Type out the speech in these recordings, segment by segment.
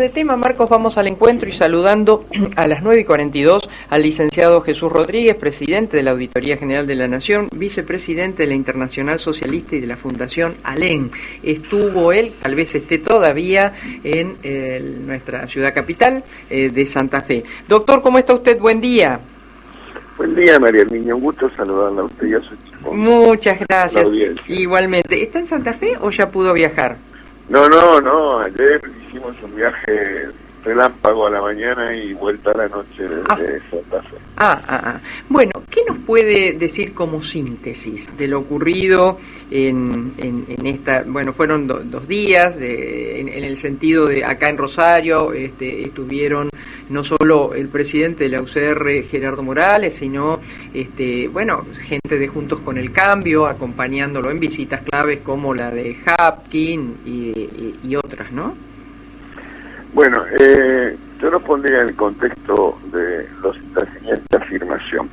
De tema, Marcos, vamos al encuentro y saludando a las 9:42 al licenciado Jesús Rodríguez, presidente de la Auditoría General de la Nación, vicepresidente de la Internacional Socialista y de la Fundación ALEN. Estuvo él, tal vez esté todavía, en nuestra ciudad capital de Santa Fe. Doctor, ¿cómo está usted? Buen día. Buen día, María Niño. Un gusto saludarla a usted y a su equipo. Muchas gracias. Igualmente. ¿Está en Santa Fe o ya pudo viajar? No. Ayer hicimos un viaje relámpago a la mañana y vuelta a la noche desde Santa Fe. Bueno, ¿qué nos puede decir como síntesis de lo ocurrido en esta? Bueno, fueron dos días, en el sentido de acá en Rosario estuvieron no solo el presidente de la UCR, Gerardo Morales, sino gente de Juntos con el Cambio, acompañándolo en visitas claves como la de Hapkin y otras, ¿no? Bueno, yo lo pondría en el contexto de la siguiente afirmación.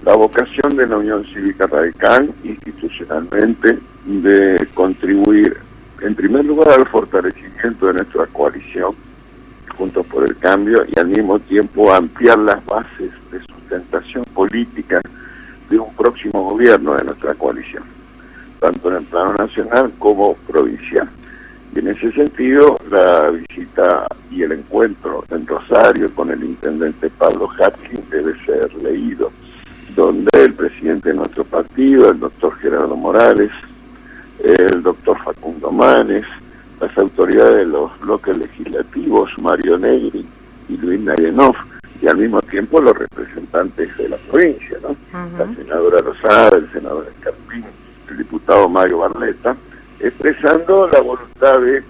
La vocación de la Unión Cívica Radical, institucionalmente, de contribuir, en primer lugar, al fortalecimiento de nuestra coalición, Juntos por el Cambio, y al mismo tiempo ampliar las bases de sustentación política de un próximo gobierno de nuestra coalición, tanto en el plano nacional como provincial. Y en ese sentido, la visita y el encuentro en Rosario con el intendente Pablo Hapkin debe ser leído, donde el presidente de nuestro partido, el doctor Gerardo Morales, el doctor Facundo Manes, las autoridades de los bloques legislativos, Mario Negri y Luis Nayenov, y al mismo tiempo los representantes de la provincia, ¿no? La senadora Lozada, el senador Escarpín, el diputado Mario Barletta, expresando la voluntad de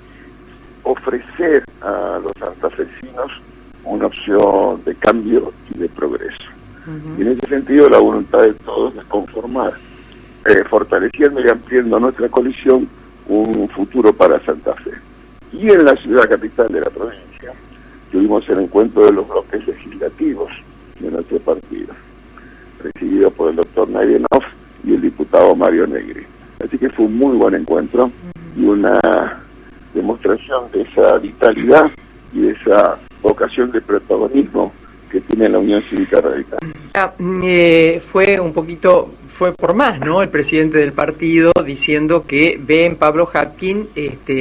ofrecer a los santafesinos una opción de cambio y de progreso. Y en ese sentido la voluntad de todos es conformar, fortaleciendo y ampliando nuestra coalición, un futuro para Santa Fe. Y en la ciudad capital de la provincia tuvimos el encuentro de los bloques legislativos de nuestro partido, presidido por el doctor Nayenov y el diputado Mario Negri. Así que fue un muy buen encuentro y una demostración de esa vitalidad y de esa vocación de protagonismo que tiene la Unión Cívica Radical. Fue por más, ¿no? El presidente del partido diciendo que ve en Pablo Hapkin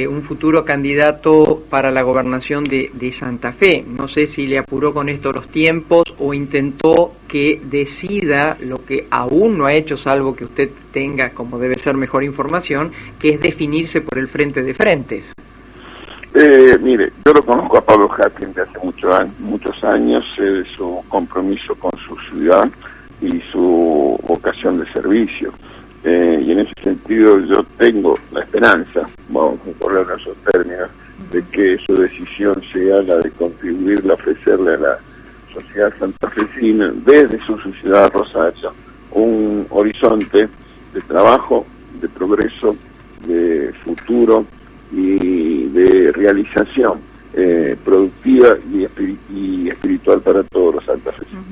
un futuro candidato para la gobernación de Santa Fe. No sé si le apuró con esto los tiempos o intentó que decida lo que aún no ha hecho, salvo que usted tenga, como debe ser, mejor información, que es definirse por el frente de frentes. Mire, yo lo conozco a Pablo Hapkin de hace muchos años, de su compromiso con su ciudad y su vocación de servicio. Y en ese sentido yo tengo la esperanza, vamos a ponerlo en esos términos, de que su decisión sea la de contribuir a ofrecerle a la sociedad santafesina, desde su ciudad Rosario, un horizonte de trabajo, de progreso, de futuro y de realización productiva y espiritual para todos los santafesinos.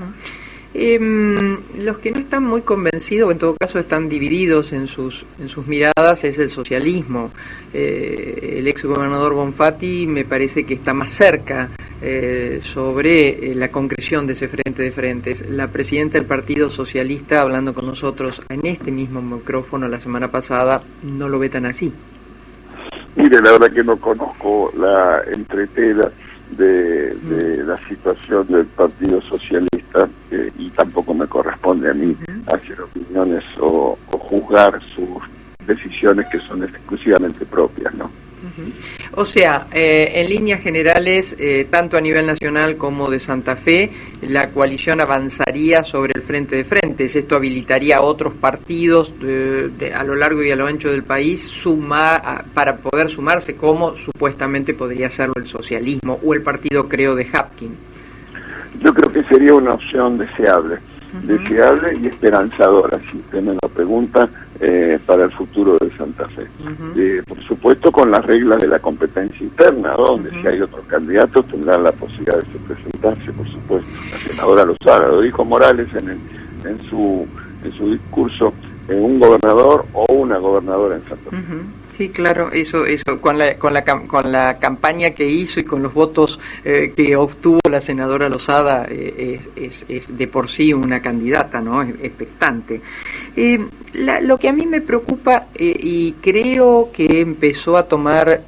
Los que no están muy convencidos, o en todo caso están divididos en sus miradas, es el socialismo. El exgobernador Bonfatti me parece que está más cerca sobre la concreción de ese frente de frentes. La presidenta del Partido Socialista, hablando con nosotros en este mismo micrófono la semana pasada, no lo ve tan así. Mire, la verdad que no conozco la entretela de la situación del Partido Socialista y tampoco me corresponde a mí hacer opiniones o juzgar sus decisiones que son exclusivamente propias, ¿no? O sea, en líneas generales, tanto a nivel nacional como de Santa Fe, la coalición avanzaría sobre el frente de frentes. Esto habilitaría a otros partidos a lo largo y a lo ancho del país para poder sumarse, como supuestamente podría hacerlo el socialismo o el partido, creo, de Hapkin. Yo creo que sería una opción deseable y esperanzadora, si usted me lo pregunta, para el futuro de Santa Fe. Por supuesto, con las reglas de la competencia interna, donde si hay otros candidatos tendrán la posibilidad de presentarse, por supuesto. La senadora Lozada, lo dijo Morales en su discurso, un gobernador o una gobernadora en Santa Fe. Sí, claro, eso, con la campaña que hizo y con los votos que obtuvo la senadora Lozada, es de por sí una candidata, ¿no? Es expectante. Lo que a mí me preocupa, y creo que empezó a tomar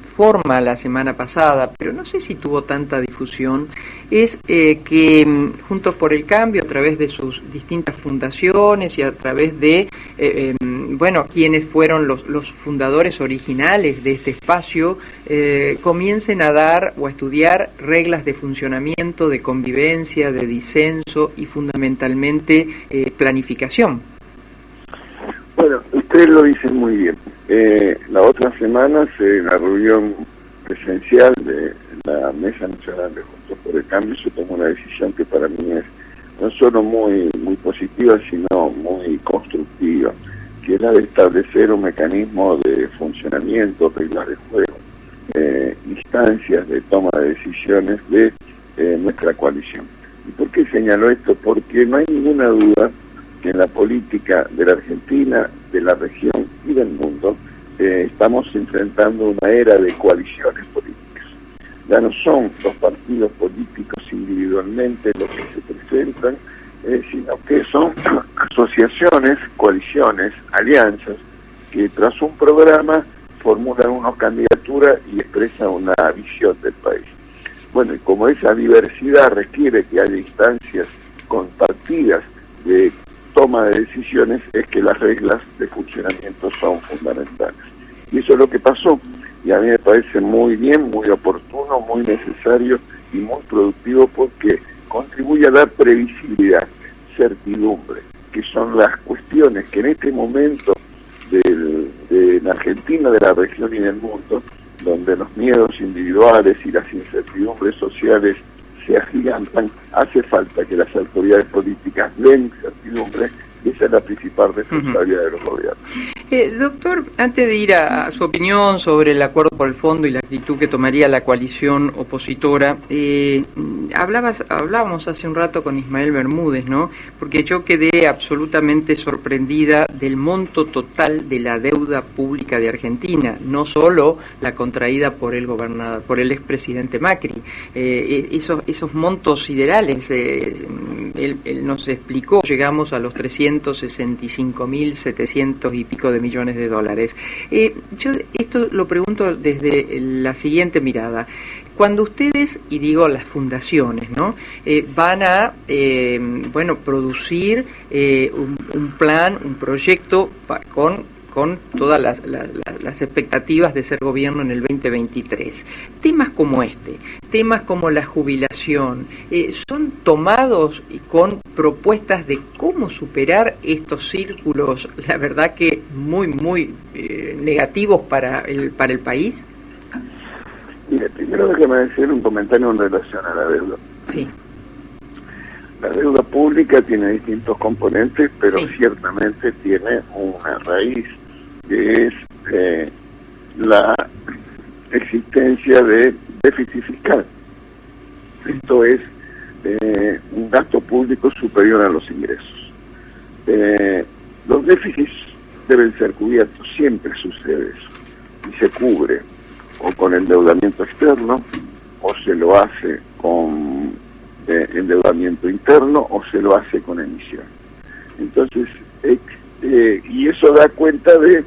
forma la semana pasada, pero no sé si tuvo tanta difusión, es que Juntos por el Cambio, a través de sus distintas fundaciones y a través de, quienes fueron los fundadores originales de este espacio, comiencen a dar o a estudiar reglas de funcionamiento, de convivencia, de disenso y fundamentalmente planificación. Bueno, ustedes lo dicen muy bien. La otra semana, en la reunión presencial de la Mesa Nacional de Juntos por el Cambio, se tomó una decisión que para mí es no solo muy positiva, sino muy constructiva, que es la de establecer un mecanismo de funcionamiento, reglas de juego, instancias de toma de decisiones de nuestra coalición. ¿Y por qué señalo esto? Porque no hay ninguna duda que en la política de la Argentina, de la región y del mundo, estamos enfrentando una era de coaliciones políticas. Ya no son los partidos políticos individualmente los que se presentan, sino que son asociaciones, coaliciones, alianzas, que tras un programa formulan una candidatura y expresan una visión del país. Bueno, y como esa diversidad requiere que haya instancias compartidas de toma de decisiones, es que las reglas de funcionamiento son fundamentales. Y eso es lo que pasó, y a mí me parece muy bien, muy oportuno, muy necesario y muy productivo, porque contribuye a dar previsibilidad, certidumbre, que son las cuestiones que en este momento de la Argentina, de la región y del mundo, donde los miedos individuales y las incertidumbres sociales se agigantan, hace falta que las autoridades políticas den certidumbre, y esa es la principal responsabilidad de los gobiernos. Doctor, antes de ir a su opinión sobre el acuerdo por el fondo y la actitud que tomaría la coalición opositora, hablábamos hace un rato con Ismael Bermúdez, ¿no? Porque yo quedé absolutamente sorprendida del monto total de la deuda pública de Argentina, no solo la contraída por el expresidente Macri, esos montos siderales, él nos explicó, llegamos a los 365.700 y pico de millones de dólares. Yo esto lo pregunto desde la siguiente mirada. Cuando ustedes, y digo las fundaciones, ¿no? Van a producir un plan, un proyecto con todas las expectativas de ser gobierno en el 2023. Temas como temas como la jubilación, son tomados con propuestas de cómo superar estos círculos, la verdad que muy negativos para el país. Mire, primero déjeme decir un comentario en relación a la deuda. Sí. La deuda pública tiene distintos componentes, pero sí, ciertamente tiene una raíz, que es la existencia de déficit fiscal. Esto es un gasto público superior a los ingresos. Los déficits deben ser cubiertos, siempre sucede eso, y se cubre o con endeudamiento externo, o se lo hace con endeudamiento interno, o se lo hace con emisión. Entonces, y eso da cuenta de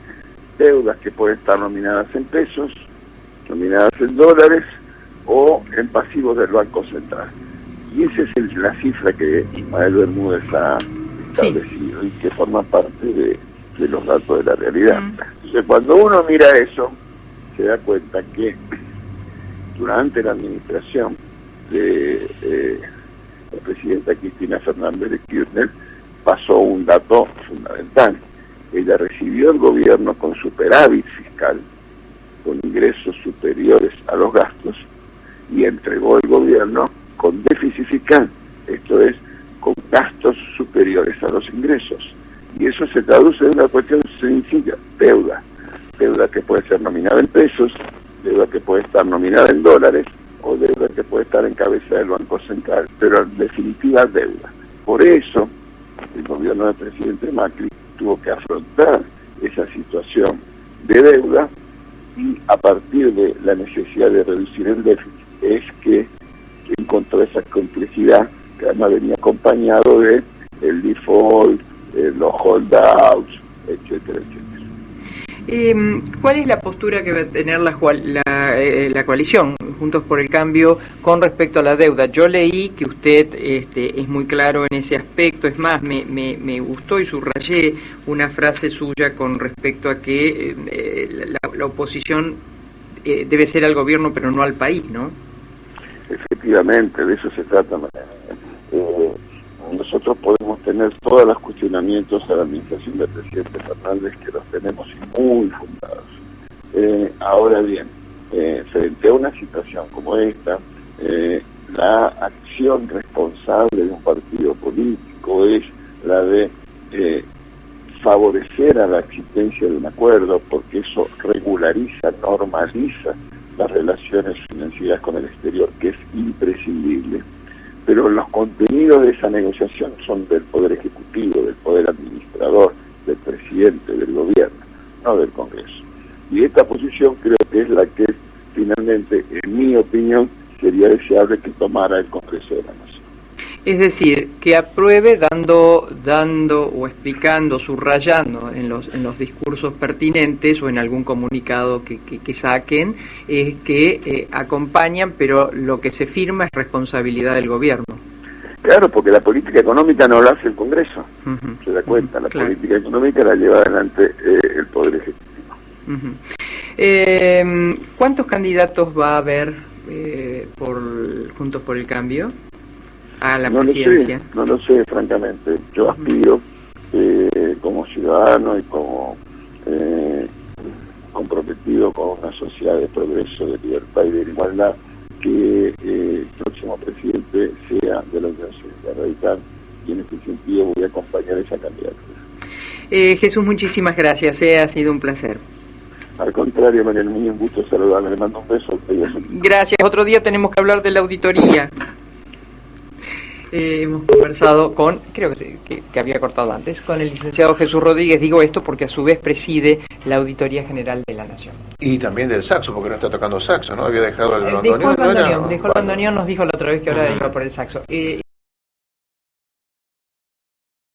deudas que pueden estar nominadas en pesos, nominadas en dólares o en pasivos del Banco Central. Y esa es la cifra que Ismael Bermúdez ha establecido, sí, y que forma parte de los datos de la realidad. Entonces, cuando uno mira eso, se da cuenta que durante la administración de la presidenta Cristina Fernández de Kirchner pasó un dato fundamental. Ella recibió el gobierno con superávit fiscal, con ingresos superiores a los gastos, y entregó el gobierno con déficit fiscal, esto es, con gastos superiores a los ingresos. Y eso se traduce en una cuestión sencilla: deuda que puede ser nominada en pesos, deuda que puede estar nominada en dólares, o deuda que puede estar en cabeza del Banco Central, pero en definitiva deuda. Por eso el gobierno del presidente Macri tuvo que afrontar esa situación de deuda, y a partir de la necesidad de reducir el déficit es que encontró esa complejidad que además venía acompañado de el default, los holdouts, etcétera, etcétera. ¿Cuál es la postura que va a tener la coalición Juntos por el Cambio con respecto a la deuda? Yo leí que usted es muy claro en ese aspecto. Es más, me gustó y subrayé una frase suya con respecto a que la oposición debe ser al gobierno pero no al país, ¿no? Efectivamente, de eso se trata. Nosotros podemos tener todos los cuestionamientos a la administración del presidente Fernández, que los tenemos muy fundados. Ahora bien, frente a una situación como esta, la acción responsable de un partido político es la de favorecer a la existencia de un acuerdo, porque eso regulariza, normaliza las relaciones financieras con el exterior, que es imprescindible. Pero los contenidos de esa negociación son del Poder Ejecutivo, del Poder Administrador, del Presidente, del Gobierno, no del Congreso. Y esta posición creo que es la que finalmente, en mi opinión, sería deseable que tomara el Congreso de la Nación. Es decir, que apruebe dando o explicando, subrayando en los discursos pertinentes o en algún comunicado que saquen, que acompañan, pero lo que se firma es responsabilidad del gobierno. Claro, porque la política económica no la hace el Congreso, se da cuenta, la claro. Política económica la lleva adelante el Poder Ejecutivo. ¿Cuántos candidatos va a haber Juntos por el Cambio a la presidencia? No lo sé, francamente. Yo aspiro como ciudadano y como comprometido con una sociedad de progreso, de libertad y de igualdad, que el próximo presidente sea de la Unión Cívica Radical, y en este sentido voy a acompañar esa candidatura. Jesús, muchísimas gracias, ha sido un placer. Al contrario, María, muy un gusto saludarle, le mando un beso. Gracias, otro día tenemos que hablar de la auditoría. Hemos conversado con, creo que había cortado antes, con el licenciado Jesús Rodríguez. Digo esto porque a su vez preside la Auditoría General de la Nación. Y también del saxo, porque no está tocando saxo, ¿no? Había dejado el bandoneón. Dejó el bandoneón, nos dijo la otra vez que ahora iba por el saxo.